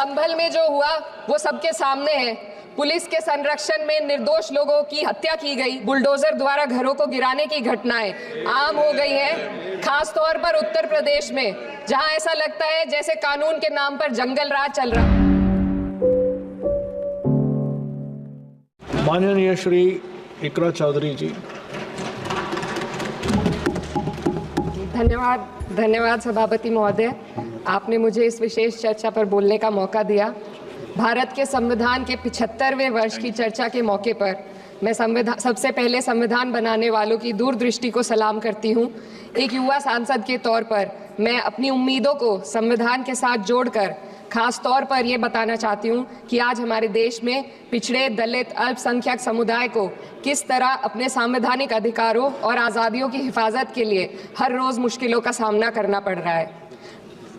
संभल में जो हुआ वो सबके सामने है। पुलिस के संरक्षण में निर्दोष लोगों की हत्या की गई, बुलडोजर द्वारा घरों को गिराने की घटनाएं आम हो गई हैं, खास तौर पर उत्तर प्रदेश में, जहां ऐसा लगता है जैसे कानून के नाम पर जंगल राज चल रहा। माननीय श्री इकरा चौधरी जी। धन्यवाद सभापति महोदय, आपने मुझे इस विशेष चर्चा पर बोलने का मौका दिया। भारत के संविधान के 75वें वर्ष की चर्चा के मौके पर मैं सबसे पहले संविधान बनाने वालों की दूरदृष्टि को सलाम करती हूँ। एक युवा सांसद के तौर पर मैं अपनी उम्मीदों को संविधान के साथ जोड़कर खास तौर पर ये बताना चाहती हूँ कि आज हमारे देश में पिछड़े, दलित, अल्पसंख्यक समुदाय को किस तरह अपने संवैधानिक अधिकारों और आज़ादियों की हिफाजत के लिए हर रोज़ मुश्किलों का सामना करना पड़ रहा है।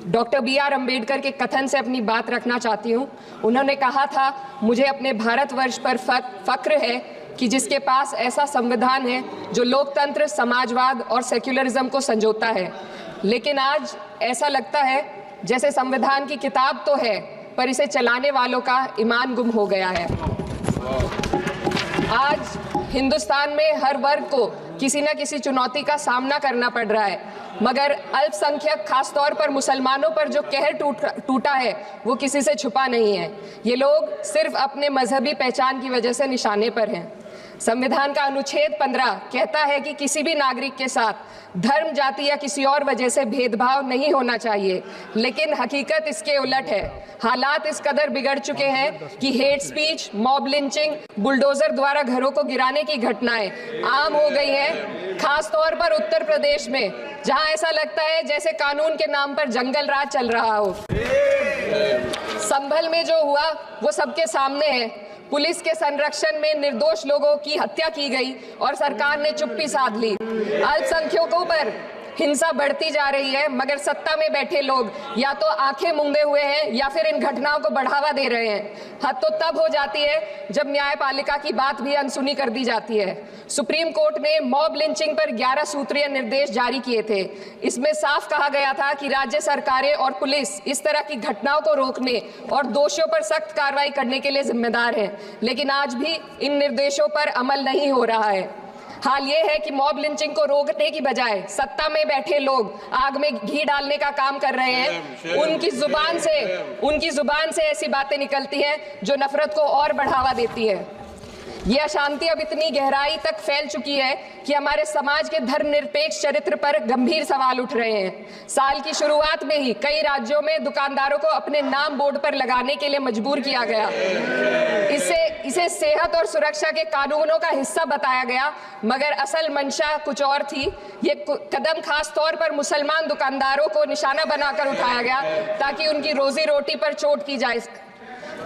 Doctor B.R. अम्बेडकर के कथन से अपनी बात रखना चाहती हूँ। उन्होंने कहा था, मुझे अपने भारतवर्ष पर फक्र है कि जिसके पास ऐसा संविधान है जो लोकतंत्र, समाजवाद और सेक्युलरिज्म को संजोता है। लेकिन आज ऐसा लगता है जैसे संविधान की किताब तो है पर इसे चलाने वालों का ईमान गुम हो गया है। आज हिंदुस्तान में हर वर्ग को किसी न किसी चुनौती का सामना करना पड़ रहा है, मगर अल्पसंख्यक खास तौर पर मुसलमानों पर जो कहर टूटा है वो किसी से छुपा नहीं है। ये लोग सिर्फ अपने मजहबी पहचान की वजह से निशाने पर हैं। संविधान का अनुच्छेद 15 कहता है कि किसी भी नागरिक के साथ धर्म, जाति या किसी और वजह से भेदभाव नहीं होना चाहिए, लेकिन हकीकत इसके उलट है। हालात इस कदर बिगड़ चुके हैं कि hate speech, mob lynching, bulldozer द्वारा घरों को गिराने की घटनाएं आम हो गई हैं, खास तौर पर उत्तर प्रदेश में, जहां ऐसा लगता है जैसे कानून के नाम पर जंगल राज चल रहा हो। संभल में जो हुआ वो सबके सामने है। पुलिस के संरक्षण में निर्दोष लोगों की हत्या की गई और सरकार ने चुप्पी साध ली। अल्पसंख्यकों पर हिंसा बढ़ती जा रही है, मगर सत्ता में बैठे लोग या तो आंखें मूंदे हुए हैं या फिर इन घटनाओं को बढ़ावा दे रहे हैं। हद तो तब हो जाती है जब न्यायपालिका की बात भी अनसुनी कर दी जाती है। सुप्रीम कोर्ट ने मॉब लिंचिंग पर 11 सूत्रीय निर्देश जारी किए थे। इसमें साफ कहा गया था कि राज्य सरकारें और पुलिस इस तरह की घटनाओं को रोकने और दोषियों पर सख्त कार्रवाई करने के लिए जिम्मेदार है, लेकिन आज भी इन निर्देशों पर अमल नहीं हो रहा है। हाल ये है कि मॉब लिंचिंग को रोकने की बजाय सत्ता में बैठे लोग आग में घी डालने का काम कर रहे हैं। उनकी जुबान से ऐसी बातें निकलती हैं जो नफरत को और बढ़ावा देती है। ये अशांति अब इतनी गहराई तक फैल चुकी है कि हमारे समाज के धर्मनिरपेक्ष चरित्र पर गंभीर सवाल उठ रहे हैं। साल की शुरुआत में ही कई राज्यों में दुकानदारों को अपने नाम बोर्ड पर लगाने के लिए मजबूर किया गया। इसे सेहत और सुरक्षा के कानूनों का हिस्सा बताया गया, मगर असल मंशा कुछ और थी। ये कदम खास तौर पर मुसलमान दुकानदारों को निशाना बनाकर उठाया गया ताकि उनकी रोजी रोटी पर चोट की जाए।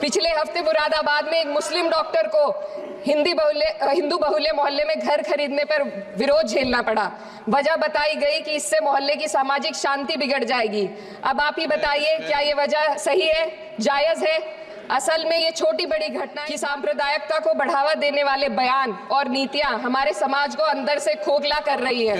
पिछले हफ्ते मुरादाबाद में एक मुस्लिम डॉक्टर को हिंदू बहुल्य मोहल्ले में घर खरीदने पर विरोध झेलना पड़ा। वजह बताई गई कि इससे मोहल्ले की सामाजिक शांति बिगड़ जाएगी। अब आप ही बताइए, क्या ये वजह सही है, जायज है? असल में ये छोटी बड़ी घटना की सांप्रदायिकता को बढ़ावा देने वाले बयान और नीतियां हमारे समाज को अंदर से खोखला कर रही है।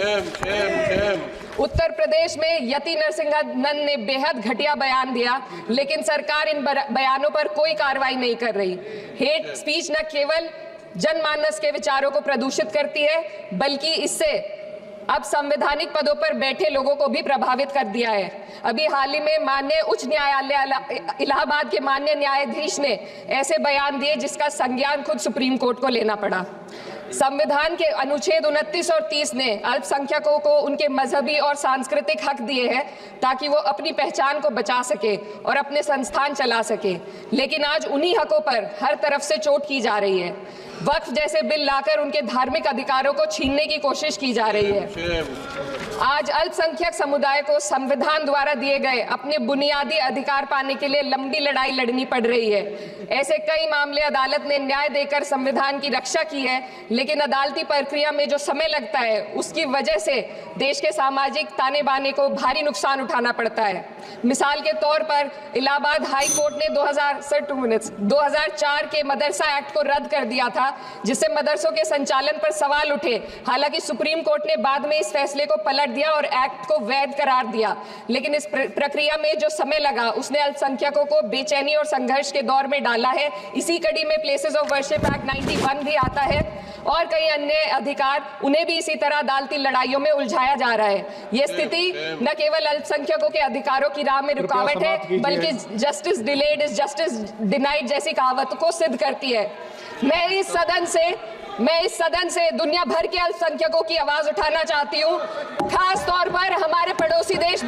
उत्तर प्रदेश में यति नरसिंहन ने बेहद घटिया बयान दिया, लेकिन सरकार इन बयानों पर कोई कार्रवाई नहीं कर रही। हेट स्पीच न केवल जनमानस के विचारों को प्रदूषित करती है, बल्कि इससे अब संवैधानिक पदों पर बैठे लोगों को भी प्रभावित कर दिया है। अभी हाल ही में माननीय उच्च न्यायालय इलाहाबाद के माननीय न्यायाधीश ने ऐसे बयान दिए जिसका संज्ञान खुद सुप्रीम कोर्ट को लेना पड़ा। संविधान के अनुच्छेद 29 और 30 ने अल्पसंख्यकों को उनके मजहबी और सांस्कृतिक हक दिए हैं ताकि वो अपनी पहचान को बचा सके और अपने संस्थान चला सके, लेकिन आज उन्हीं हकों पर हर तरफ से चोट की जा रही है। वक्फ जैसे बिल लाकर उनके धार्मिक अधिकारों को छीनने की कोशिश की जा रही है। आज अल्पसंख्यक समुदाय को संविधान द्वारा दिए गए अपने बुनियादी अधिकार पाने के लिए लंबी लड़ाई लड़नी पड़ रही है। ऐसे कई मामले अदालत ने न्याय देकर संविधान की रक्षा की है, लेकिन अदालती प्रक्रिया में जो समय लगता है उसकी वजह से देश के सामाजिक ताने बाने को भारी नुकसान उठाना पड़ता है। मिसाल के तौर पर इलाहाबाद हाई कोर्ट ने 2004 के मदरसा एक्ट को रद्द कर दिया था, था, जिससे मदरसों के संचालन पर सवाल उठे। हालांकि सुप्रीम कोर्ट ने बाद में इस फैसले को पलट दिया और एक्ट को वैध करार दिया, लेकिन इस प्रक्रिया में जो समय लगा उसने अल्पसंख्यकों को बेचैनी और संघर्ष के दौर में डाला है। इसी कड़ी में प्लेसेस ऑफ वर्शिप एक्ट 91 भी आता है और कई अन्य अधिकार, उन्हें भी इसी तरह अदालती लड़ाइयों में उलझाया जा रहा है। ये स्थिति न केवल अल्पसंख्यकों के अधिकारों की राह में रुकावट है, बल्कि justice delayed is justice denied जैसी कहावत को सिद्ध करती है। मैं इस सदन से दुनिया भर के अल्पसंख्यकों की आवाज उठाना चाहती हूँ, खास तौर पर हमारे पड़ोसी देश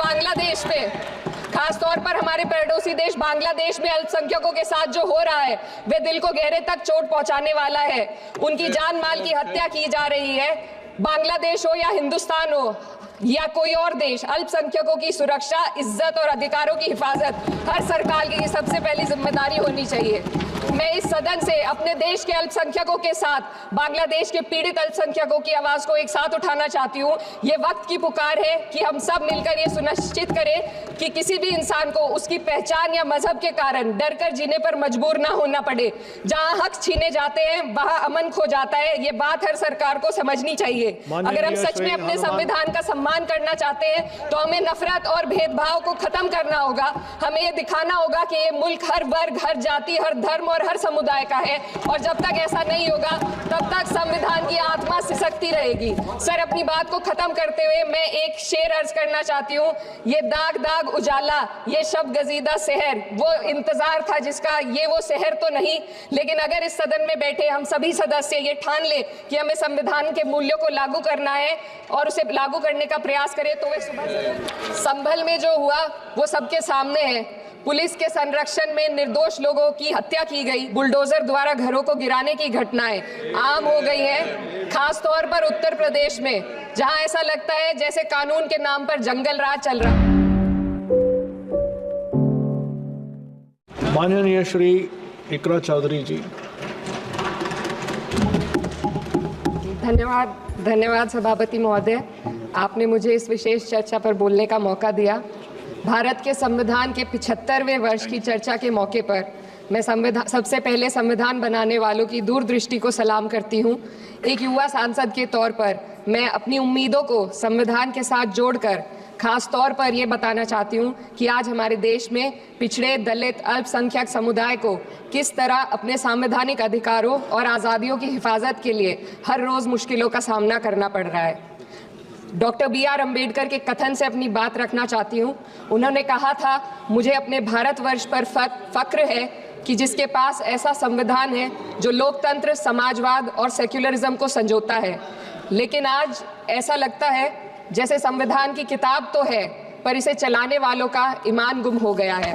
बांग्लादेश में अल्पसंख्यकों के साथ जो हो रहा है वे दिल को गहरे तक चोट पहुंचाने वाला है। उनकी जान माल की हत्या की जा रही है। बांग्लादेश हो या हिंदुस्तान हो या कोई और देश, अल्पसंख्यकों की सुरक्षा, इज्जत और अधिकारों की हिफाजत हर सरकार की सबसे पहली जिम्मेदारी होनी चाहिए। मैं इस सदन से अपने देश के अल्पसंख्यकों के साथ बांग्लादेश के पीड़ित अल्पसंख्यकों की आवाज को एक साथ उठाना चाहती हूँ। ये वक्त की पुकार है कि हम सब मिलकर ये सुनिश्चित करें कि किसी भी इंसान को उसकी पहचान या मजहब के कारण डर कर जीने पर मजबूर ना होना पड़े। जहाँ हक छीने जाते हैं वहाँ अमन खो जाता है। ये बात हर सरकार को समझनी चाहिए। अगर हम सच में अपने संविधान का सम्मान करना चाहते हैं तो हमें नफरत और भेदभाव को खत्म करना होगा। हमें ये दिखाना होगा कि ये मुल्क हर वर्ग, हर जाति, हर धर्म और हर समुदाय का है, और जब तक ऐसा नहीं होगा तब तक संविधान की आत्मा सिसकती रहेगी। सर, अपनी बात को खत्म करते हुए मैं एक शेर अर्ज करना चाहती हूँ। ये दाग दाग उजाला, ये शब गजीदा शहर, वो इंतजार था जिसका, ये वो शहर तो नहीं। लेकिन अगर इस सदन में बैठे हम सभी सदस्य ये ठान ले कि हमें संविधान के मूल्यों को लागू करना है और उसे लागू करने का प्रयास करें, तो वे सुबह संभल में जो हुआ वो सबके सामने है। पुलिस के संरक्षण में निर्दोष लोगों की हत्या की गई, बुलडोजर द्वारा घरों को गिराने की घटनाएं आम हो गई है, खास तौर पर उत्तर प्रदेश में, जहां ऐसा लगता है जैसे कानून के नाम पर जंगल राज चल रहा है। माननीय श्री इकरा चौधरी जी। धन्यवाद सभापति महोदय, आपने मुझे इस विशेष चर्चा पर बोलने का मौका दिया। भारत के संविधान के 75वें वर्ष की चर्चा के मौके पर मैं सबसे पहले संविधान बनाने वालों की दूरदृष्टि को सलाम करती हूँ। एक युवा सांसद के तौर पर मैं अपनी उम्मीदों को संविधान के साथ जोड़कर खास तौर पर ये बताना चाहती हूँ कि आज हमारे देश में पिछड़े, दलित, अल्पसंख्यक समुदाय को किस तरह अपने संवैधानिक अधिकारों और आज़ादियों की हिफाजत के लिए हर रोज़ मुश्किलों का सामना करना पड़ रहा है। डॉक्टर BR अम्बेडकर के कथन से अपनी बात रखना चाहती हूँ। उन्होंने कहा था, मुझे अपने भारतवर्ष पर फक्र है कि जिसके पास ऐसा संविधान है जो लोकतंत्र, समाजवाद और सेक्युलरिज्म को संजोता है। लेकिन आज ऐसा लगता है जैसे संविधान की किताब तो है पर इसे चलाने वालों का ईमान गुम हो गया है।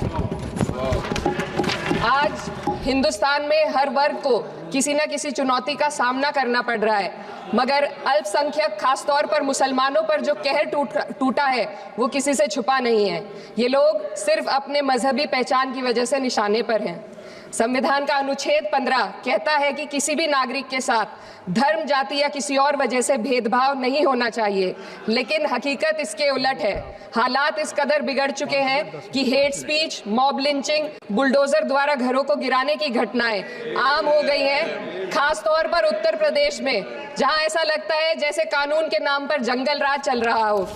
आज हिंदुस्तान में हर वर्ग को किसी न किसी चुनौती का सामना करना पड़ रहा है, मगर अल्पसंख्यक, खासतौर पर मुसलमानों पर जो कहर टूटा है वो किसी से छुपा नहीं है। ये लोग सिर्फ अपने मजहबी पहचान की वजह से निशाने पर हैं। संविधान का अनुच्छेद 15 कहता है कि किसी भी नागरिक के साथ धर्म, जाति या किसी और वजह से भेदभाव नहीं होना चाहिए, लेकिन हकीकत इसके उलट है। हालात इस कदर बिगड़ चुके हैं कि hate speech, mob lynching, bulldozer द्वारा घरों को गिराने की घटनाएं आम हो गई हैं, खास तौर पर उत्तर प्रदेश में, जहां ऐसा लगता है जैसे कानून के नाम पर जंगल राज चल रहा हो।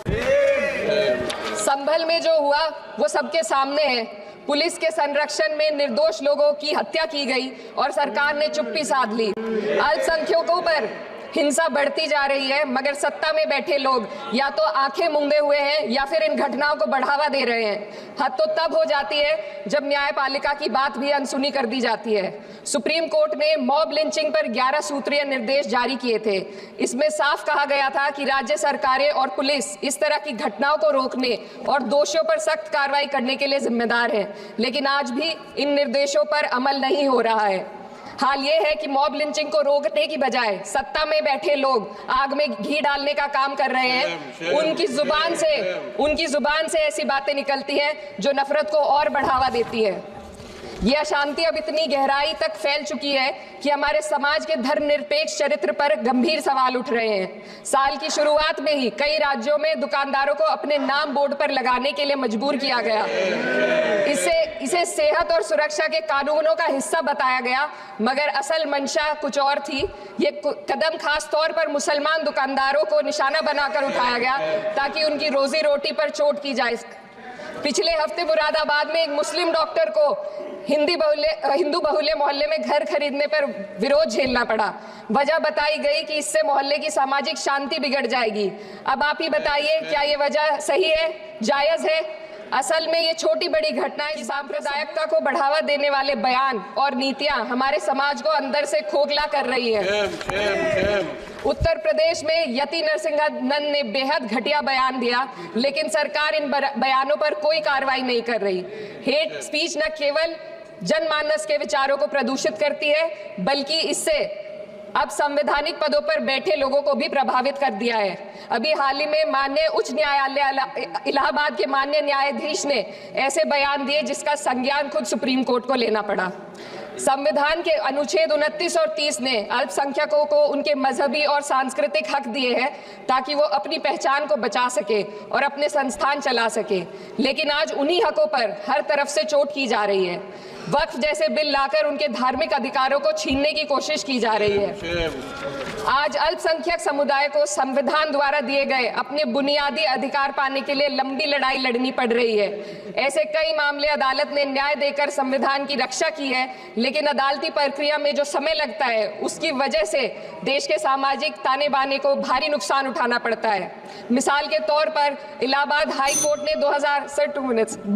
संभल में जो हुआ वो सबके सामने है। पुलिस के संरक्षण में निर्दोष लोगों की हत्या की गई और सरकार ने चुप्पी साध ली। अल्पसंख्यकों पर हिंसा बढ़ती जा रही है, मगर सत्ता में बैठे लोग या तो आंखें मूंदे हुए हैं या फिर इन घटनाओं को बढ़ावा दे रहे हैं। हद तो तब हो जाती है जब न्यायपालिका की बात भी अनसुनी कर दी जाती है। सुप्रीम कोर्ट ने मॉब लिंचिंग पर 11 सूत्रीय निर्देश जारी किए थे। इसमें साफ कहा गया था कि राज्य सरकारें और पुलिस इस तरह की घटनाओं को रोकने और दोषियों पर सख्त कार्रवाई करने के लिए जिम्मेदार है, लेकिन आज भी इन निर्देशों पर अमल नहीं हो रहा है। हाल ये है कि मॉब लिंचिंग को रोकने की बजाय सत्ता में बैठे लोग आग में घी डालने का काम कर रहे हैं। उनकी जुबान से ऐसी बातें निकलती हैं जो नफरत को और बढ़ावा देती है। ये अशांति अब इतनी गहराई तक फैल चुकी है कि हमारे समाज के धर्मनिरपेक्ष चरित्र पर गंभीर सवाल उठ रहे हैं। साल की शुरुआत में ही कई राज्यों में दुकानदारों को अपने नाम बोर्ड पर लगाने के लिए मजबूर किया गया। इससे इसे सेहत और सुरक्षा के कानूनों का हिस्सा बताया गया, मगर असल मंशा कुछ और थी। ये कदम खास तौर पर मुसलमान दुकानदारों को निशाना बनाकर उठाया गया ताकि उनकी रोजी रोटी पर चोट की जाए। पिछले हफ्ते मुरादाबाद में एक मुस्लिम डॉक्टर को हिंदू बहुल्य मोहल्ले में घर खरीदने पर विरोध झेलना पड़ा। वजह बताई गई कि इससे मोहल्ले की सामाजिक शांति बिगड़ जाएगी। अब आप ही बताइए, क्या ये वजह सही है, जायज है? असल में ये छोटी बड़ी घटनाएं सांप्रदायिकता को बढ़ावा देने वाले बयान और नीतियां हमारे समाज को अंदर से खोखला कर रही है। उत्तर प्रदेश में यति नरसिंहन ने बेहद घटिया बयान दिया, लेकिन सरकार इन बयानों पर कोई कार्रवाई नहीं कर रही। हेट स्पीच न केवल जनमानस के विचारों को प्रदूषित करती है, बल्कि इससे अब संवैधानिक पदों पर बैठे लोगों को भी प्रभावित कर दिया है। अभी हाल ही में माननीय उच्च न्यायालय इलाहाबाद के माननीय न्यायाधीश ने ऐसे बयान दिए जिसका संज्ञान खुद सुप्रीम कोर्ट को लेना पड़ा। संविधान के अनुच्छेद 29 और 30 ने अल्पसंख्यकों को उनके मजहबी और सांस्कृतिक हक दिए हैं ताकि वो अपनी पहचान को बचा सके और अपने संस्थान चला सके, लेकिन आज उन्हीं हकों पर हर तरफ से चोट की जा रही है। वक्फ जैसे बिल लाकर उनके धार्मिक अधिकारों को छीनने की कोशिश की जा रही है। आज अल्पसंख्यक समुदाय को संविधान द्वारा दिए गए अपने बुनियादी अधिकार पाने के लिए लंबी लड़ाई लड़नी पड़ रही है। ऐसे कई मामले अदालत ने न्याय देकर संविधान की रक्षा की है, लेकिन अदालती प्रक्रिया में जो समय लगता है उसकी वजह से देश के सामाजिक ताने बाने को भारी नुकसान उठाना पड़ता है। मिसाल के तौर पर इलाहाबाद हाई कोर्ट ने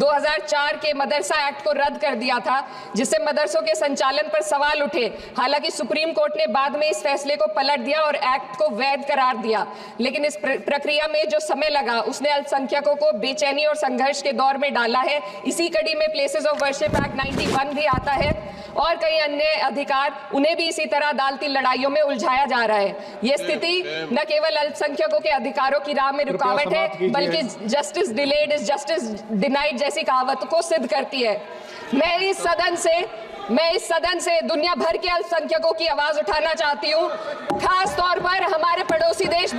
2004 के मदरसा एक्ट को रद्द कर दिया था, जिससे मदरसों के संचालन पर सवाल उठे। हालांकि सुप्रीम कोर्ट ने बाद में इस फैसले को पलट दिया और एक्ट को वैध करार दिया, लेकिन इस प्रक्रिया में जो समय लगा उसने अल्पसंख्यकों को बेचैनी और संघर्ष के दौर में डाला है। इसी कड़ी में प्लेसेस ऑफ वर्शिप एक्ट 91 भी आता है और कई अन्य अधिकार, उन्हें भी इसी तरह अदालती लड़ाइयों में उलझाया जा रहा है। ये स्थिति न केवल अल्पसंख्यकों के अधिकारों की राह में रुकावट है, बल्कि justice delayed is justice denied जैसी कहावत को सिद्ध करती है। मैं इस सदन से दुनिया भर के अल्पसंख्यकों की आवाज उठाना चाहती हूँ, खास तौर पर हमारे पड़ोसी देश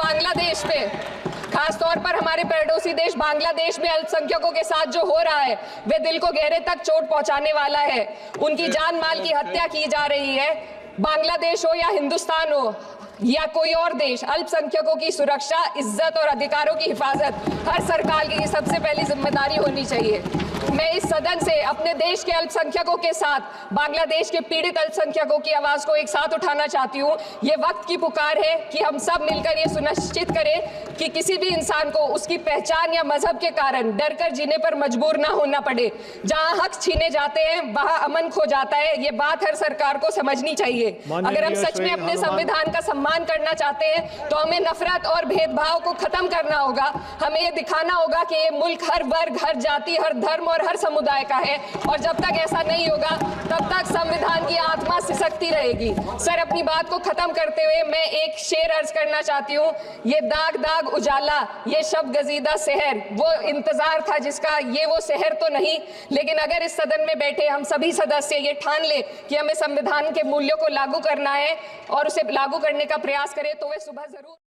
बांग्लादेश में अल्पसंख्यकों के साथ जो हो रहा है वे दिल को गहरे तक चोट पहुंचाने वाला है। उनकी जान माल की हत्या की जा रही है। बांग्लादेश हो या हिंदुस्तान हो या कोई और देश, अल्पसंख्यकों की सुरक्षा, इज्जत और अधिकारों की हिफाजत हर सरकार की सबसे पहली जिम्मेदारी होनी चाहिए। मैं इस सदन से अपने देश के अल्पसंख्यकों के साथ बांग्लादेश के पीड़ित अल्पसंख्यकों की आवाज को एक साथ उठाना चाहती हूँ। ये वक्त की पुकार है कि हम सब मिलकर ये सुनिश्चित करें कि किसी भी इंसान को उसकी पहचान या मजहब के कारण डरकर जीने पर मजबूर ना होना पड़े। जहाँ हक छीने जाते हैं वहाँ अमन खो जाता है। ये बात हर सरकार को समझनी चाहिए। अगर हम सच में अपने संविधान का सम्मान करना चाहते हैं तो हमें नफरत और भेदभाव को खत्म करना होगा। हमें ये दिखाना होगा कि ये मुल्क हर वर्ग, हर जाति, हर धर्म और हर समुदाय का है, और जब तक ऐसा नहीं होगा तब तक संविधान की आत्मा सिसकती रहेगी। सर, अपनी बात को खत्म करते हुए मैं एक शेर अर्ज करना चाहती हूँ। ये दाग दाग उजाला, ये शब गजीदा शहर, वो इंतजार था जिसका ये वो शहर तो नहीं। लेकिन अगर इस सदन में बैठे हम सभी सदस्य ये ठान ले कि हमें संविधान के मूल्यों को लागू करना है और उसे लागू करने का प्रयास करें, तो वे सुबह जरूर